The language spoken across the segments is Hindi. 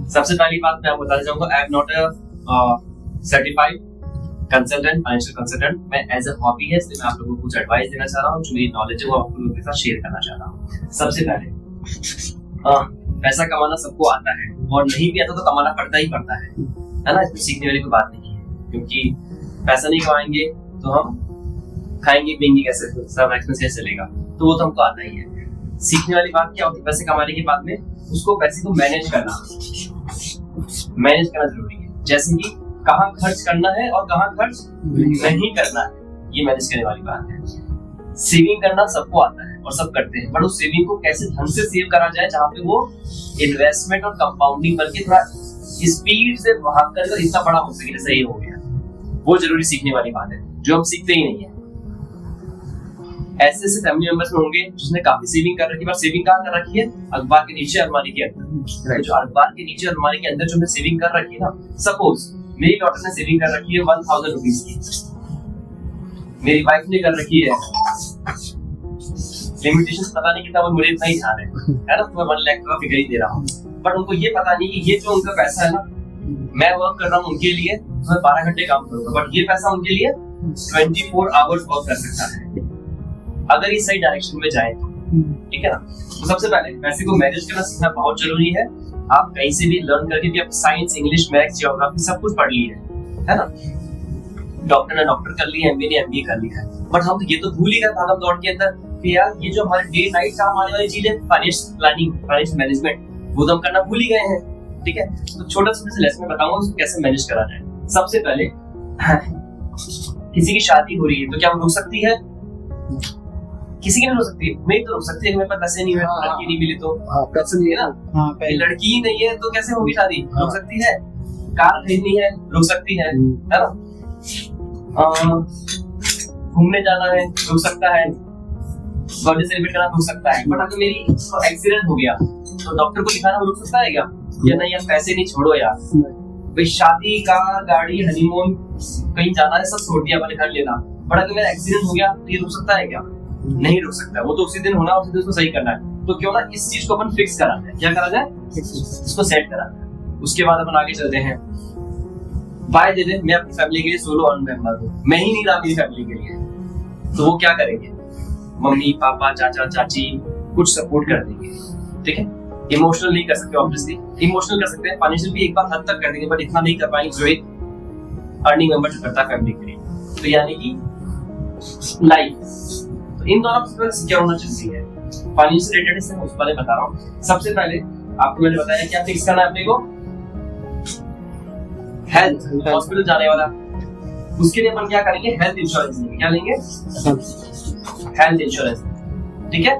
सबसे पहली बात मैं आपको बताना चाहूंगा, I am not a certified consultant, financial consultant. मैं एज अ हॉबी है, इसलिए मैं आप लोगों को कुछ एडवाइस देना चाह रहा हूँ, जो मेरी नॉलेज है वो आप लोगों के साथ शेयर करना चाह रहा हूँ। सबसे पहले पैसा कमाना सबको आता है, और नहीं भी आता तो कमाना पड़ता ही पड़ता है ना। इसमें सीखने वाली कोई बात नहीं है, क्योंकि पैसा नहीं कमाएंगे तो हम खाएंगे पिएंगे कैसे, सब एक्सपेंस कैसे चलेगा, तो वो तो हमको आता ही है। सीखने वाली बात क्या होती है, पैसे कमाने के बाद में उसको पैसे को मैनेज करना जरूरी है। जैसे कि कहाँ खर्च करना है और कहाँ खर्च नहीं करना है, ये मैनेज करने वाली बात है। सेविंग करना सबको आता है और सब करते हैं, बट उस सेविंग को कैसे ढंग से सेव करा जाए जहाँ पे वो इन्वेस्टमेंट और कंपाउंडिंग करके थोड़ा स्पीड से भाग कर इतना बड़ा हो सके, जैसे ये हो गया, वो जरूरी सीखने वाली बात है, जो हम सीखते ही नहीं है। ऐसे फैमिली मेंबर्स में होंगे जिसने काफी सेविंग कर रखी है, पर सेविंग कहाँ कर रखी है, अखबार के नीचे अलमारी के अंदर। जो अखबार के नीचे अलमारी के अंदर जो हमने सेविंग कर रखी है ना, सपोज मेरी डॉटर ने सेविंग कर रखी है 1000 रुपीज की, मेरी वाइफ ने कर रखी है, लिमिटेशन पता नहीं कितना, मुझे इतना ही ध्यान है ना, तो मैं 1 लाख का फिगर ही दे रहा हूँ, बट उनको ये पता नहीं कि ये जो उनका पैसा है ना, मैं वर्क कर रहा हूँ उनके लिए, तो मैं 12 घंटे काम करूंगा, बट ये पैसा उनके लिए 24 आवर्स वर्क कर सकता है, अगर ये सही डायरेक्शन में जाए तो। ठीक है ना। तो सबसे पहले पैसे को मैनेज करना सीखना बहुत जरूरी है। आप कहीं से भी लर्न करके भी, आप साइंस, इंग्लिश, मैथ्स, ज्योग्राफी सब कुछ पढ़ लिए है ना। डॉक्टर ने डॉक्टर कर लिया, एमबीए ने एमबीए कर लिया है, बट हम ये तो भूल ही गए भागम दौड़ के अंदर कि यार ये जो हमारे डे नाइट काम आने वाली चीज है, फाइनेंस प्लानिंग, फाइनेंस मैनेजमेंट, वो तो हम करना भूल ही गए हैं। ठीक है, तो छोटा सा लेसन में बताऊंगा उसको कैसे मैनेज करा जाए। सबसे पहले किसी की शादी हो रही है तो क्या वो रुक सकती है? किसी की नहीं रुक सकती, मैं तो रुक सकती है, मेरे पास पैसे नहीं है, लड़की नहीं मिली तो पैसे नहीं है ना, लड़की ही नहीं है तो कैसे होगी शादी? रुक सकती है। कार खरीदनी है, रुक सकती है ना। घूमने जाना है, रुक सकता है। बर्थडे सेलिब्रेट करना रुक सकता है, बट अगर मेरी एक्सीडेंट हो गया तो डॉक्टर को दिखाना रुक सकता है क्या? या नहीं, यार पैसे नहीं, छोड़ो यार भाई, शादी, कार, गाड़ी, हनीमून, कहीं जाना है, सब छोड़ दिया, मैंने घर लेना, बट अगर मेरा एक्सीडेंट हो गया तो ये रुक सकता है क्या? नहीं रुक सकता। वो तो उसी दिन होना, उसी दिन उसको सही करना है। तो क्यों ना इस चीज को अपन फिक्स करा जाए। क्या करा जाए? इसको सेट करा जाए। उसके बाद अपन आगे चलते हैं। बाय द वे, मैं अपनी फैमिली के लिए सोलो अर्न मेंबर हूँ, मैं ही नहीं रहा मेरी फैमिली के लिए, तो वो क्या करेंगे? मम्मी, पापा, चाचा, चाची कुछ सपोर्ट कर देंगे। ठीक है, इमोशनल नहीं कर सकते, ऑब्वियसली इमोशनल कर सकते हैं, फाइनेंशियल भी एक बार हद तक कर देंगे, बट इतना नहीं कर पाएंगे जो एक अर्निंग मेंबर जो करता है फैमिली के लिए। तो यानी कि लाइफ, इन दोनों प्रिंसिपल्स क्या होना चाहिए फाइनेंस रिलेटेड से, उस बारे में बता रहा हूँ। सबसे पहले आपको मैंने बताया क्या फिक्स करना है अपने को, हेल्थ, हॉस्पिटल जाने वाला, उसके लिए अपन क्या करेंगे? हेल्थ इंश्योरेंस लेंगे। क्या लेंगे? Health insurance. ठीक है,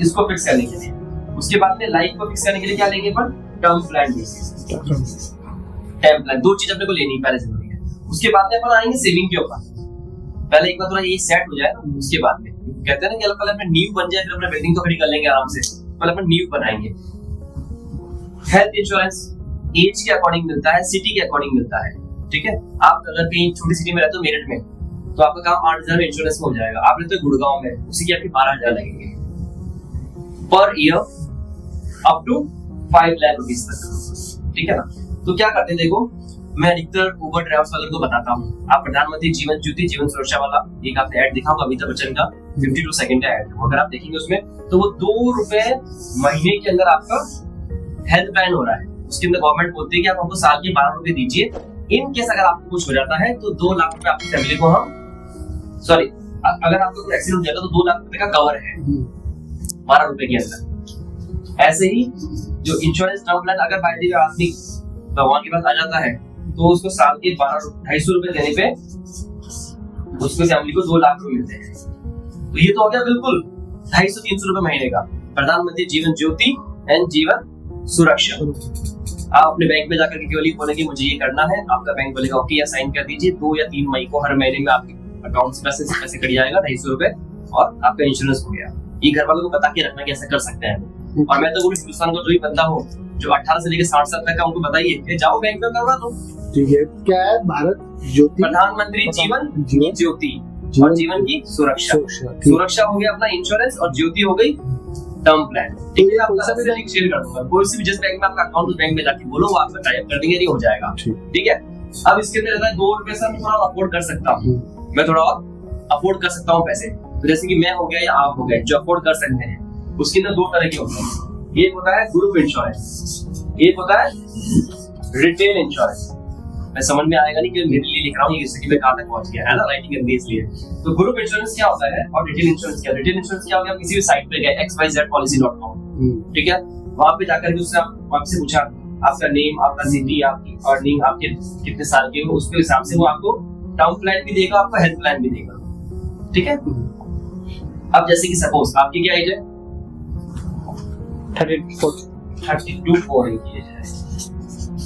इसको फिक्स करने के लिए। उसके बाद में लाइफ को फिक्स करने के लिए क्या लेंगे अपन? Term plan. टर्म प्लान, दो चीज अपने को लेनी पहले जरूरी है। उसके बाद में अपन आएंगे सेविंग के ऊपर। पहले एक बार थोड़ा ये सेट हो जाए ना, उसके बाद में कहते हैं ना कि पहले अपना नींव बन जाए, फिर अपना बिल्डिंग तो खड़ी कर लेंगे आराम से, पहले अपन नींव बनाएंगे। हेल्थ इंश्योरेंस एज के अकॉर्डिंग मिलता है, सिटी के अकॉर्डिंग मिलता है। ठीक है, आप अगर कहीं छोटी सिटी में रहते हो, मेरठ में, तो आपका काम 8000 में इंश्योरेंस में हो जाएगा। आप रहते हो गुड़गांव में, उसी के आपके 12000 लगेंगे per year, up to 5 lakh rupees तक। ठीक है ना। तो क्या करते हैं, देखो मैं अधिकतर उबर ड्राइवर्स वालों को बताता हूँ, आप प्रधानमंत्री जीवन ज्योति जीवन सुरक्षा वाला एक आपने ऐड दिखा होगा, अमिताभ बच्चन का 52 सेकंड का ऐड, अगर आप देखेंगे उसमें, तो वो 2 रुपए महीने के अंदर आपका हेल्थ प्लान हो रहा है। उसके अंदर गवर्नमेंट बोलती है कि आप हमको साल के 12 रुपए दीजिए, इन केस अगर आपको कुछ हो जाता है तो 2 लाख रुपए आपकी फैमिली को हम, सॉरी, अगर आपको कोई एक्सीडेंट हो जाता है तो 2 लाख रुपए का कवर है 12 रुपए के अंदर। ऐसे ही जो इंश्योरेंस टर्म प्लान, अगर बाय द वे आदमी भगवान के पास आ जाता है तो उसको साल के 250 रुपए देने पे उसको फैमिली को 2 लाख रुपए मिलते हैं। तो ये तो हो गया बिल्कुल 250-300 रुपए महीने का प्रधानमंत्री जीवन ज्योति एंड जीवन सुरक्षा। आप अपने बैंक में जाकर के केवल बोलेंगे मुझे ये करना है, आपका बैंक बोलेगा ओके या साइन कर दीजिए। 2 या 3 मई को हर महीने में आपके अकाउंट से पैसे कट जाएगा 250 रुपए, और आपका इंश्योरेंस हो गया। ये घर वालों को बता के रखना कि ऐसा कर सकते हैं। और मैं तो पूरे हिंदुस्तान को जो भी बंदा हो जो 18 से लेकर 60 साल तक का, उनको बताइए जाओ बैंक में करवा दो। ठीक है, क्या है? भारत ज्योति, प्रधानमंत्री जीवन ज्योति और जीवन की सुरक्षा। सुरक्षा हो गया अपना इंश्योरेंस, और ज्योति हो गई टर्म प्लान, ठीक है। कोई सा आपका भी लिंक शेयर कर दूंगा, कोई सी भी जिस बैंक में आपका अकाउंट, उस बैंक में जाके बोलो, वो आपका टाइप कर देंगे, नहीं हो जाएगा, ठीक है। अब इसके अंदर रहता है 2 रुपए से मैं थोड़ा अफोर्ड कर सकता हूँ, मैं थोड़ा और अफोर्ड कर सकता हूँ पैसे। तो जैसे कि मैं हो गया या आप हो गए जो अफोर्ड कर सकते हैं, उसके अंदर 2 तरह के होते हैं। एक होता है ग्रुप इंश्योरेंस, एक होता है रिटेल इंश्योरेंस। मैं समझ में आएगा नहीं कि मेरे लिए लिख रहा हूँ, जैसे कि मैं कहाँ तक पहुंच गया है ना, राइटिंग करनी है इसलिए। तो ग्रुप इंश्योरेंस क्या होता है और रिटेल इंश्योरेंस क्या? रिटेल इंश्योरेंस क्या हो गया, किसी भी साइट पे गए xyzpolicy.com, ठीक है, वहां पे जाकर के उससे आपसे पूछा आपका नेम, आपका सिटी, आपकी अर्निंग, आपके कितने साल के हो, उसके हिसाब से वो आपको टर्म प्लान भी देगा, आपको हेल्थ प्लान भी देगा, ठीक है। अब जैसे कि सपोज आपकी क्या एज है, 32 एज है,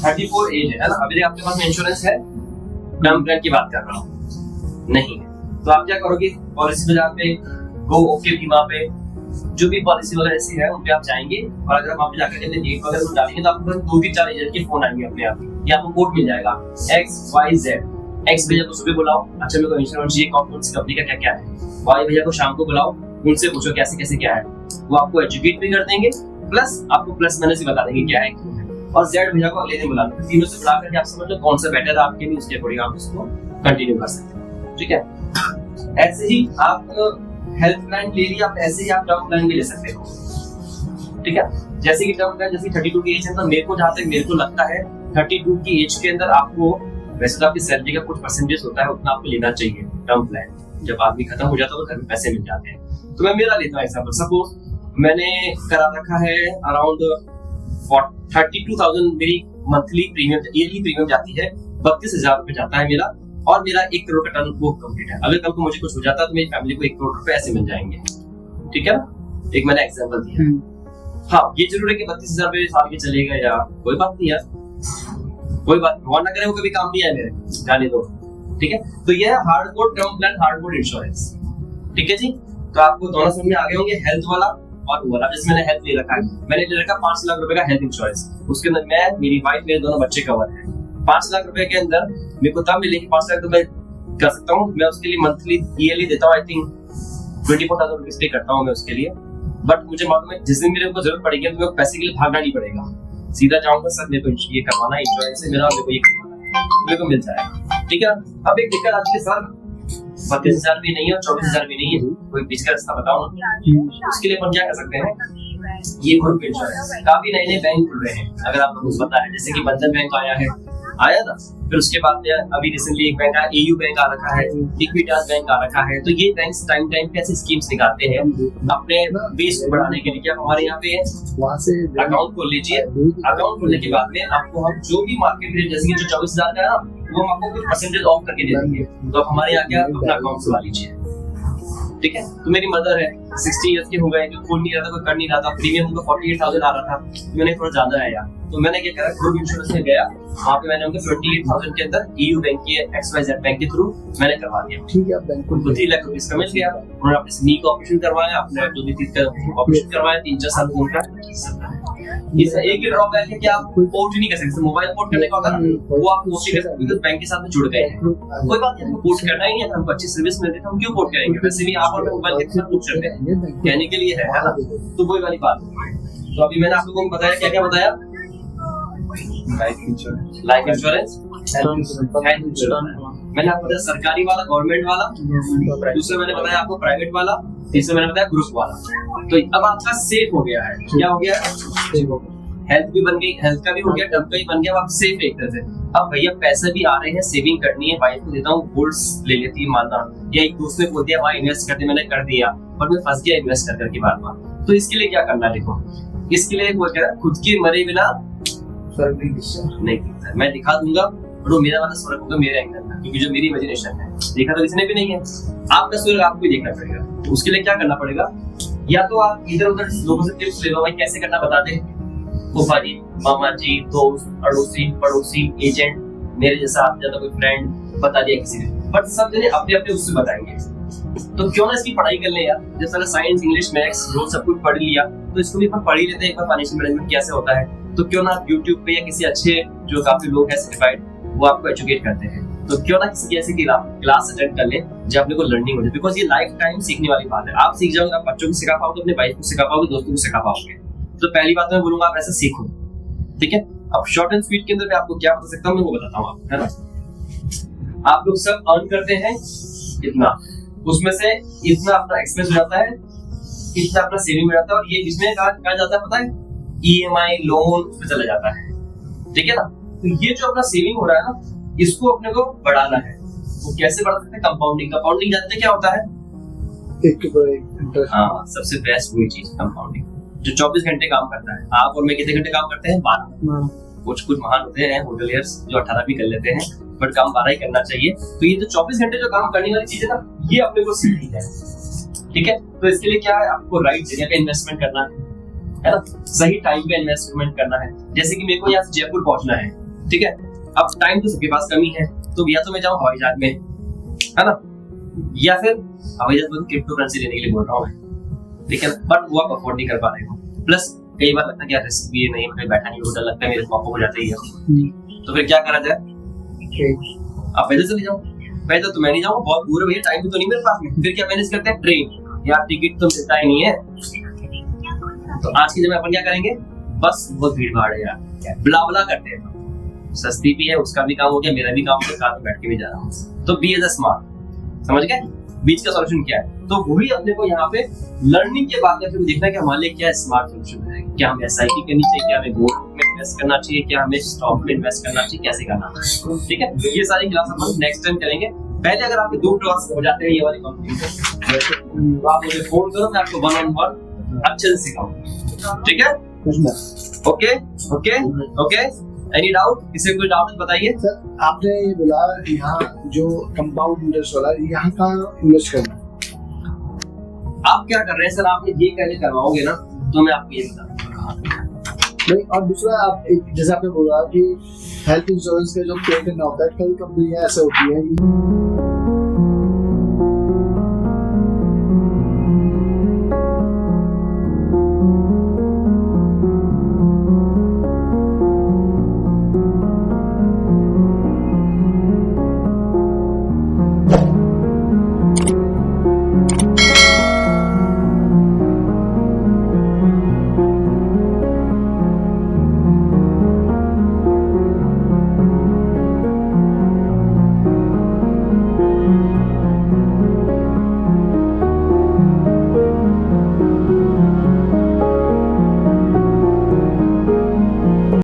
34 एज है ना। अभी आपके पास में इंश्योरेंस है, टर्म प्लान की बात कर रहा हूँ, नहीं है, तो आप क्या करोगे, पॉलिसी बाजार पे गो ओके बीमा पे जो भी पॉलिसी वगैरह ऐसी है उन पे आप जाएंगे, और अगर आप वहाँ पे जाकर के डेट वगैरह में डालेंगे तो आपको 2-3-4 एजेंट के फोन आएंगे अपने आप, या आपको कोड मिल जाएगा XYZ। एक्स भैया को सुबह बुलाओ, अच्छा मेरे को इंश्योरेंस चाहिए, कौन सी कंपनी का क्या क्या है। वाई भैया को शाम को बुलाओ, उनसे पूछो कैसे कैसे क्या है, वो आपको एजुकेट भी कर देंगे, प्लस आपको प्लस माइनस भी बता देंगे क्या है क्यों है। और जेड भैया को अगले दिन बुला लो, तीनों से बुला करके आप समझ लो कौन सा बेटर है आपके लिए, उसके अकॉर्डिंग आप उसको कंटिन्यू कर सकते हैं, ठीक है। ऐसे ही आप हेल्थ प्लान ले लिया, आप ऐसे ही आप टर्म प्लान भी ले सकते हो, ठीक है। जैसे कि टर्म प्लान, जैसे 32 की एज है, तो मेरे को जहाँ तक मेरे को लगता है 32 की एज के अंदर आपको, वैसे तो आपकी सैलरी का कुछ परसेंटेज होता है, उतना आपको लेना चाहिए टर्म प्लान। जब आदमी खत्म हो जाता है तो घर में पैसे मिल जाते हैं। तो मैं मेरा लेता हूँ एग्जाम्पल, सपोज मैंने करा रखा है अराउंड 32,000 मेरी मंथली प्रीमियम, ईयरली प्रीमियम जाती है, 32,000 रुपए जाता है मेरा, और मेरा 1 करोड़ का टर्न वो कंप्लीट है। अगर कल को मुझे कुछ हो जाता है तो मेरी फैमिली को 1 करोड़ रुपए ऐसे मिल जाएंगे, ठीक है ना। एक मैंने एग्जाम्पल दिया। हाँ, ये जरूर है कि 32,000 रुपए साल के चलेगा या कोई बात नहीं यार, कोई बात भगवान ना करे वो कभी काम नहीं आए मेरे, जाने दो, ठीक है। तो ये है hardcore term plan, hardcore insurance, ठीक है जी। तो आपको दोनों समझ में आ गए होंगे, हेल्थ वाला और वो वाला। जैसे मैंने हेल्थ ले रखा है, मैंने ले रखा 5 लाख रुपए का हेल्थ इंश्योरेंस, उसके अंदर मैं, मेरी वाइफ, मेरे दोनों बच्चे कवर है। 5 लाख रुपए के अंदर मेरे को तब मिलेगी, 5 लाख तो मैं कर सकता हूँ, मैं उसके लिए मंथली ईयरली देता हूँ, आई थिंक 24,000 रुपीज पे करता हूँ मैं उसके लिए। बट मुझे मालूम है जिस दिन मेरे को जरूरत पड़ेगी तो मेरे को पैसे के लिए भागना नहीं पड़ेगा, सीधा जाऊंगा सर मेरे को ये करवाना है, इंश्योरेंस है मेरा, मेरे को ये करवाना है, मेरे को मिल जाएगा, ठीक है। अब एक दिक्कत आती है सर 32,000 भी नहीं है और 24,000 भी नहीं है, कोई बीच का रास्ता बताओ ना। उसके लिए अपन क्या कर सकते हैं, ये ग्रुप इंश्योरेंस, काफी नए नए बैंक खुल रहे हैं, अगर आप लोगों को पता है, जैसे कि बंधन बैंक आया था, फिर उसके बाद अभी रिसेंटली एक बैंक आया, AU बैंक आ रखा है, इक्विटास बैंक आ रखा है। तो ये बैंक टाइम टाइम पे ऐसी स्कीम्स निकालते हैं अपने बेस को बढ़ाने के लिए। क्या हमारे यहाँ पे वहाँ से अकाउंट खोल लीजिए, अकाउंट खोलने के बाद में आपको हम जो भी मार्केट रेट, जैसे कि जो 24,000 का है ना, वो हम आपको कुछ परसेंटेज ऑफ करके दे देंगे, तो आप हमारे यहाँ क्या अपना अकाउंट खुलवा लीजिए, ठीक है। तो मेरी मदर है 60 इयर्स के हो गए, जो खोल नहीं रहा था, कोई कर नहीं रहा था, प्रीमियम उनका 48,000 आ रहा था, तो मैंने थोड़ा ज्यादा आया, तो मैंने क्या करा, ग्रुप इंश्योरेंस में गया, वहाँ पे मैंने उनके 28,000 के अंदर EU बैंक के XYZ बैंक के थ्रू मैंने करवा दिया, ठीक है। बैंक को 3 लाख रुपए का मिल गया। उन्होंने अपने नी का ऑपरेशन करवाया, अपने जो भी चीज का ऑपरेशन करवाया, 3-4 साल उनका। इस एक ही ड्रॉबैक है कि आप पोर्ट नहीं कर सकते, मोबाइल पोर्ट करने का होता है ना, वो आप पोर्ट नहीं कर सकते बिकॉज़ बैंक के साथ में जुड़ गए हैं। कोई बात नहीं, पोर्ट करना ही नहीं है, हमको अच्छी सर्विस मिल रही है, हम क्यों पोर्ट करेंगे, वैसे भी आप और मैं मोबाइल के साथ पोर्ट करते हैं, कहने के लिए है ना, तो वही वाली बात है। तो अभी मैंने आप लोगों को बताया, क्या क्या बताया, लाइफ इंश्योरेंस, हेल्थ इंश्योरेंस, मैंने आपको बताया सरकारी वाला, गवर्नमेंट वाला, दूसरा मैंने बताया आपको प्राइवेट वाला, तीसरा मैंने बताया ग्रुप वाला। तो अब आपका सेफ हो गया है, क्या हो गया, हेल्थ भी बन गई, हेल्थ का भी हो गया, टर्म का भी बन गया, अब सेफ एक तरह से। अब भैया पैसे भी आ रहे हैं, सेविंग करनी है, वाइफ को देता हूँ, गोल्ड्स ले लेती है माना, या एक दोस्त ने बोल दिया वहाँ इन्वेस्ट करते, मैंने कर दिया, पर मैं फंस गया इन्वेस्ट कर करके बार बार। तो इसके लिए क्या करना है, देखो इसके लिए वो कह रहा है खुद की मरे बिना नहीं दिखता, मैं दिखा दूंगा, और वो मेरा वाला स्वर्ग होगा मेरे एंगल का, क्योंकि जो मेरी इमेजिनेशन है, देखा तो किसी ने भी नहीं है, आपका स्वर्ग आपको ही देखना पड़ेगा। तो उसके लिए क्या करना पड़ेगा, या तो आप इधर उधर लोगों से टिप्स ले लो, भाई कैसे करना बता दे, फूफा जी, मामा जी, दोस्त, पड़ोसी, एजेंट, मेरे जैसा आप ज्यादा कोई फ्रेंड, बता दिया किसी ने, बट सब जने अपने अपने उससे बताएंगे। तो क्यों ना इसकी पढ़ाई कर ले यार, जैसे साइंस, इंग्लिश, मैथ्स रोज सब कुछ पढ़ लिया, तो इसको भी अपन पढ़ ही लेते हैं एक बार, फाइनेंशियल मैनेजमेंट कैसे होता है। तो क्यों ना आप YouTube पे या किसी अच्छे जो काफी लोग हैं सर्टिफाइड, वो आपको एजुकेट करते हैं। तो क्यों ना किसी ऐसे की क्लास अटेंड कर लें जब अपने को लर्निंग हो जाए, बिकॉज ये लाइफ टाइम सीखने वाली बात है। आप सीख जाओगे, आप बच्चों को सिखा पाओगे, अपने वाइफ को सिखा पाओगे, दोस्तों को सिखा पाओगे। तो पहली बात मैं बोलूंगा आप ऐसा सीखो, ठीक है। अब शॉर्ट एंड स्वीट के अंदर मैं आपको क्या बता सकता हूँ, मैं वो बताता हूँ आपको, है ना। आप लोग सब अर्न करते हैं इतना, उसमें से इतना अपना एक्सपेंस हो जाता है, इतना अपना सेविंग हो जाता है, और ये इसमें कहा जाता है पता है, ईएमआई लोन उसमें चला जाता है, ठीक है ना। तो ये जो अपना सेविंग हो रहा है ना, इसको अपने को बढ़ाना है। वो कैसे बढ़ा सकते हैं? कंपाउंडिंग। कंपाउंडिंग जानते हैं क्या होता है? हाँ, सबसे बेस्ट वही चीज कंपाउंडिंग, जो 24 घंटे काम करता है। आप और मैं कितने घंटे काम करते हैं? 12। कुछ महान होते हैं होटलियर्स जो 18 भी कर लेते हैं, बट काम 12 ही करना चाहिए। तो ये जो 24 घंटे जो काम करने वाली चीज है ना, ये अपने को सीखनी है, ठीक है। तो इसके लिए क्या है, आपको राइट जगह पे इन्वेस्टमेंट करना है ना, सही टाइम पे इन्वेस्टमेंट करना है। जैसे कि मेरे को यहाँ से जयपुर पहुंचना है, ठीक है। अब टाइम तो सबके पास कमी है, तो या तो मैं जाऊँ हवाई जहाज में, है ना, या फिर हवाई जहाज में क्रिप्टो करेंसी लेने के लिए बोल रहा हूँ मैं, ठीक है। बट वो आप अफोर्ड नहीं कर पा रहे हो। प्लस कई बार लगता है कि रिस्क भी नहीं, मतलब बैठा नहीं होता, लगता है मेरे पापा हो जाते ही है। तो फिर क्या करा जाए? आप पैदल चले जाओ। पैदल तो मैं नहीं जाऊंगा, बहुत दूर है भैया, टाइम भी तो नहीं मेरे पास में। फिर क्या मैनेज करते हैं? ट्रेन। यार टिकट तो मिलता ही नहीं है, तो आज की जगह अपन क्या करेंगे? बस बहुत भीड़ भाड़ है यार, बुला बुला करते हैं। सस्ती भी है, उसका भी काम हो गया, मेरा भी काम हो गया, कार में बैठ के भी जा रहा हूँ। तो बी एज अ स्मार्ट, समझ गए बीच का सॉल्यूशन क्या है। तो वही अपने को यहाँ पे लर्निंग के बाद में देखना है कि हमारे लिए क्या स्मार्ट सॉल्यूशन है। क्या हमें एसआईपी करनी चाहिए, क्या हमें गोल्ड में इन्वेस्ट करना चाहिए, क्या हमें स्टॉक में इन्वेस्ट करना चाहिए, कैसे करना है, ठीक है। ये सारी क्लास अपन नेक्स्ट टाइम करेंगे। पहले अगर आपके 2 क्लास हो जाते हैं ये वाली कंपनी से, तो आप मुझे फोन करो, मैं आपको 1-on-1 अच्छे से सिखाऊंगा, ठीक है। Okay okay okay. Any doubt? किसी को कोई डाउट बताइए सर। आपने ये बोला यहाँ जो कंपाउंड इंटरेस्ट वाला, यहाँ कहाँ इन्वेस्ट करना है? आप क्या कर रहे हैं सर, आप ये पहले करवाओगे ना, तो मैं आपको ये बताऊंगा। नहीं, और दूसरा आप जैसे आपने बोला कि हेल्थ इंश्योरेंस का जो पे करना होता है, कई कंपनियां ऐसे होती है